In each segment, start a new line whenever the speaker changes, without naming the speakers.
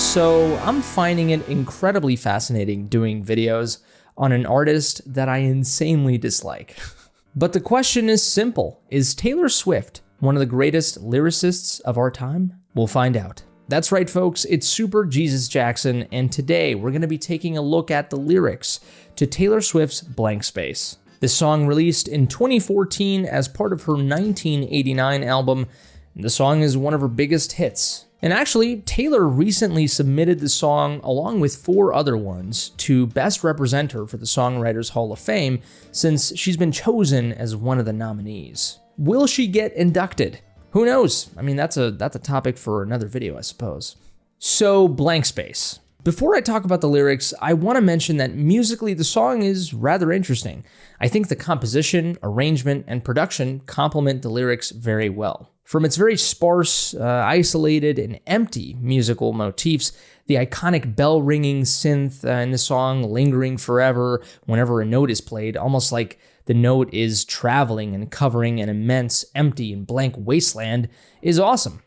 So I'm finding it incredibly fascinating doing videos on an artist that I insanely dislike. But the question is simple. Is Taylor Swift one of the greatest lyricists of our time? We'll find out. That's right, folks, it's Super Jesus Jackson, and today we're going to be taking a look at the lyrics to Taylor Swift's Blank Space. This song released in 2014 as part of her 1989 album. The song is one of her biggest hits. And actually, Taylor recently submitted the song along with 4 other ones to best represent her for the Songwriters Hall of Fame since she's been chosen as one of the nominees. Will she get inducted? Who knows? I mean, that's a topic for another video, I suppose. So, Blank Space. Before I talk about the lyrics, I want to mention that musically the song is rather interesting. I think the composition, arrangement, and production complement the lyrics very well. From its very sparse, isolated, and empty musical motifs, the iconic bell-ringing synth in the song lingering forever whenever a note is played, almost like the note is traveling and covering an immense, empty, and blank wasteland, is awesome.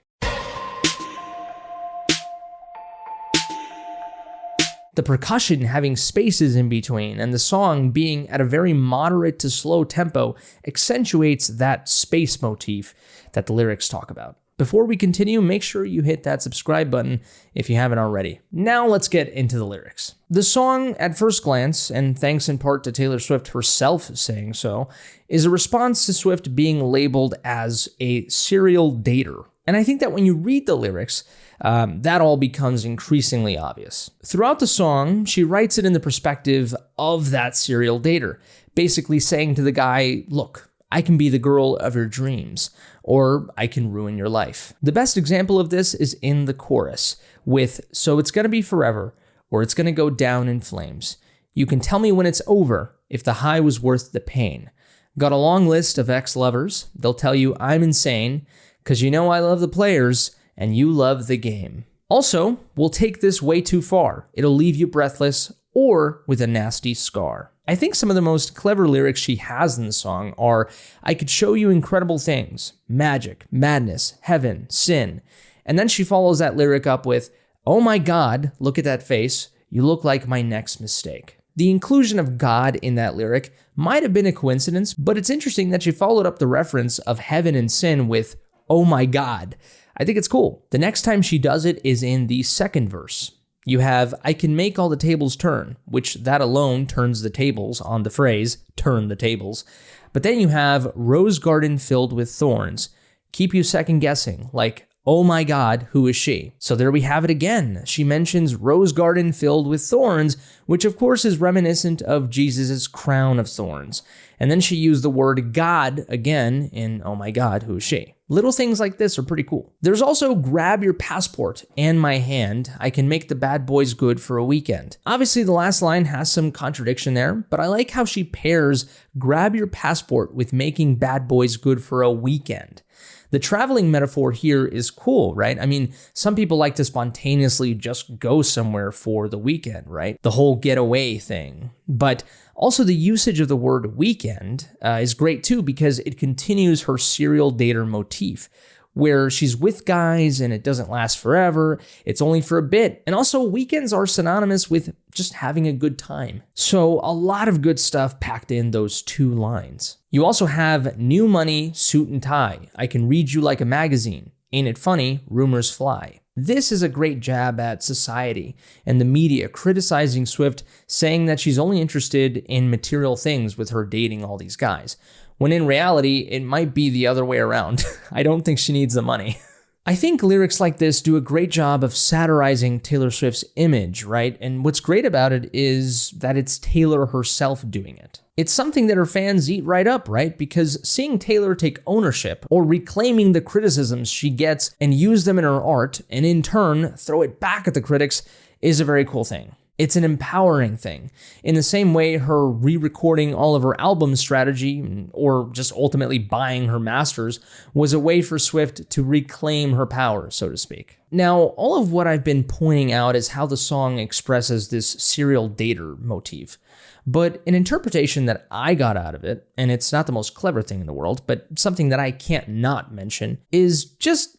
The percussion having spaces in between and the song being at a very moderate to slow tempo accentuates that space motif that the lyrics talk about. Before we continue, make sure you hit that subscribe button if you haven't already. Now let's get into the lyrics. The song, at first glance, and thanks in part to Taylor Swift herself saying so, is a response to Swift being labeled as a serial dater. And I think that when you read the lyrics, that all becomes increasingly obvious. Throughout the song, she writes it in the perspective of that serial dater, basically saying to the guy, look, I can be the girl of your dreams, or I can ruin your life. The best example of this is in the chorus, with, so it's gonna be forever, or it's gonna go down in flames. You can tell me when it's over, if the high was worth the pain. Got a long list of ex-lovers, they'll tell you I'm insane, 'cause you know I love the players, and you love the game. Also, we'll take this way too far. It'll leave you breathless or with a nasty scar. I think some of the most clever lyrics she has in the song are, I could show you incredible things, magic, madness, heaven, sin. And then she follows that lyric up with, oh my God, look at that face. You look like my next mistake. The inclusion of God in that lyric might have been a coincidence, but it's interesting that she followed up the reference of heaven and sin with, oh my God. I think it's cool. The next time she does it is in the second verse. You have, I can make all the tables turn, which that alone turns the tables on the phrase, turn the tables. But then you have rose garden filled with thorns, keep you second guessing, like, oh my God, who is she? So there we have it again. She mentions rose garden filled with thorns, which of course is reminiscent of Jesus' crown of thorns. And then she used the word God again in oh my God, who is she? Little things like this are pretty cool. There's also grab your passport and my hand. I can make the bad boys good for a weekend. Obviously, the last line has some contradiction there, but I like how she pairs grab your passport with making bad boys good for a weekend. The traveling metaphor here is cool, right? I mean, some people like to spontaneously just go somewhere for the weekend, right? The whole getaway thing. But also the usage of the word weekend is great too because it continues her serial dater motif, where she's with guys and it doesn't last forever, it's only for a bit. And also weekends are synonymous with just having a good time. So a lot of good stuff packed in those 2 lines. You also have new money, suit and tie. I can read you like a magazine. Ain't it funny? Rumors fly. This is a great jab at society and the media criticizing Swift, saying that she's only interested in material things with her dating all these guys, when in reality, it might be the other way around. I don't think she needs the money. I think lyrics like this do a great job of satirizing Taylor Swift's image, right? And what's great about it is that it's Taylor herself doing it. It's something that her fans eat right up, right? Because seeing Taylor take ownership or reclaiming the criticisms she gets and use them in her art, and in turn throw it back at the critics, is a very cool thing. It's an empowering thing. In the same way her re-recording all of her album strategy, or just ultimately buying her masters, was a way for Swift to reclaim her power, so to speak. Now, all of what I've been pointing out is how the song expresses this serial dater motif. But an interpretation that I got out of it, and it's not the most clever thing in the world, but something that I can't not mention, is just,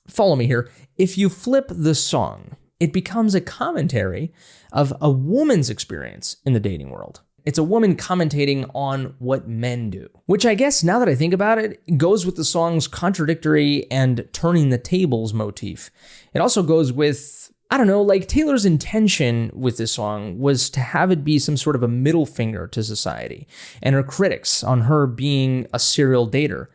follow me here, if you flip the song, it becomes a commentary of a woman's experience in the dating world. It's a woman commentating on what men do, which I guess now that I think about it, goes with the song's contradictory and turning the tables motif. It also goes with, I don't know, like Taylor's intention with this song was to have it be some sort of a middle finger to society and her critics on her being a serial dater.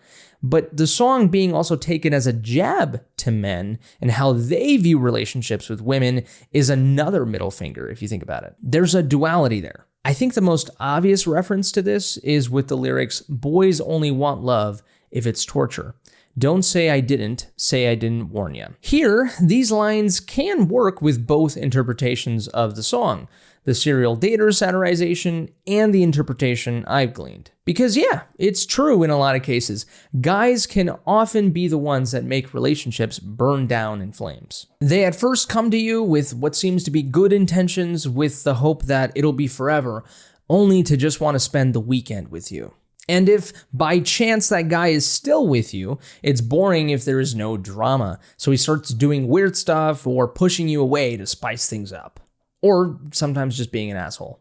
But the song being also taken as a jab to men and how they view relationships with women is another middle finger, if you think about it. There's a duality there. I think the most obvious reference to this is with the lyrics, "Boys only want love if it's torture. Don't say I didn't warn ya." Here, these lines can work with both interpretations of the song, the serial dater satirization and the interpretation I've gleaned. Because yeah, it's true in a lot of cases. Guys can often be the ones that make relationships burn down in flames. They at first come to you with what seems to be good intentions with the hope that it'll be forever, only to just want to spend the weekend with you. And if by chance that guy is still with you, it's boring if there is no drama. So he starts doing weird stuff or pushing you away to spice things up. Or sometimes just being an asshole.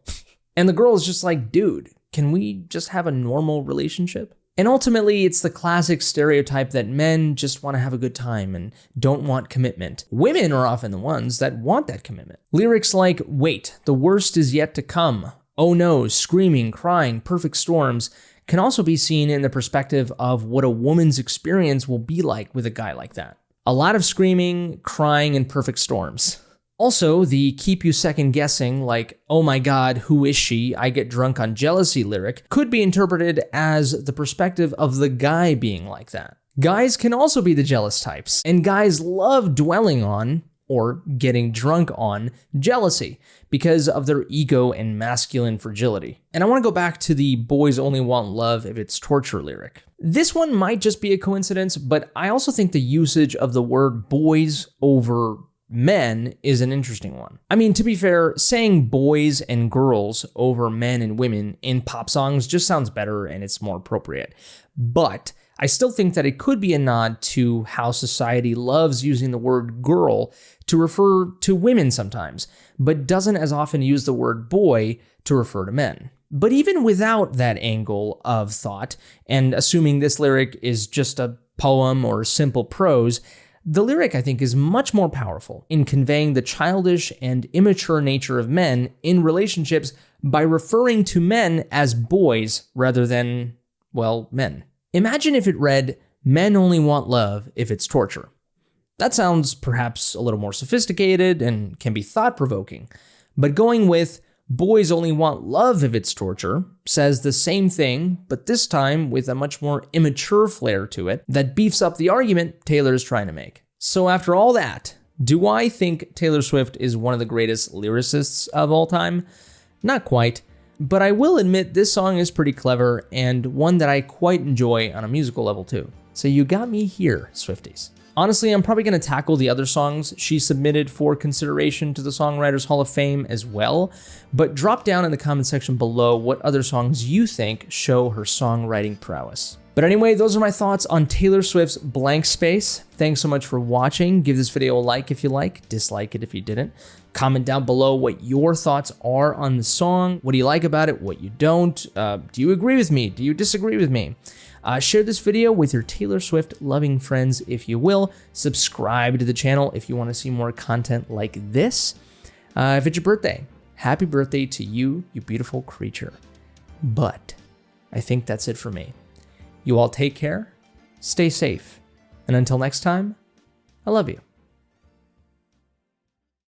And the girl is just like, dude, can we just have a normal relationship? And ultimately, it's the classic stereotype that men just want to have a good time and don't want commitment. Women are often the ones that want that commitment. Lyrics like, "Wait, the worst is yet to come. Oh no, screaming, crying, perfect storms," can also be seen in the perspective of what a woman's experience will be like with a guy like that. A lot of screaming, crying, and perfect storms. Also, the keep you second guessing, like, "Oh my god, who is she? I get drunk on jealousy" lyric could be interpreted as the perspective of the guy being like that. Guys can also be the jealous types, and guys love dwelling on, or getting drunk on, jealousy because of their ego and masculine fragility. And I want to go back to the "boys only want love if it's torture" lyric. This one might just be a coincidence, but I also think the usage of the word boys over men is an interesting one. I mean, to be fair, saying boys and girls over men and women in pop songs just sounds better and it's more appropriate. But I still think that it could be a nod to how society loves using the word girl to refer to women sometimes, but doesn't as often use the word boy to refer to men. But even without that angle of thought, and assuming this lyric is just a poem or simple prose, the lyric, I think, is much more powerful in conveying the childish and immature nature of men in relationships by referring to men as boys rather than, well, men. Imagine if it read, "Men only want love if it's torture." That sounds perhaps a little more sophisticated and can be thought-provoking, but going with "boys only want love if it's torture" says the same thing, but this time with a much more immature flair to it that beefs up the argument Taylor is trying to make. So after all that, do I think Taylor Swift is one of the greatest lyricists of all time? Not quite, but I will admit this song is pretty clever and one that I quite enjoy on a musical level too. So you got me here, Swifties. Honestly, I'm probably going to tackle the other songs she submitted for consideration to the Songwriters Hall of Fame as well, but drop down in the comment section below what other songs you think show her songwriting prowess. But anyway, those are my thoughts on Taylor Swift's Blank Space. Thanks so much for watching. Give this video a like if you like, dislike it if you didn't. Comment down below what your thoughts are on the song. What do you like about it? What you don't? Do you agree with me? Do you disagree with me? Share this video with your Taylor Swift loving friends if you will. Subscribe to the channel if you want to see more content like this. If it's your birthday, happy birthday to you, you beautiful creature. But I think that's it for me. You all take care, stay safe, and until next time, I love you.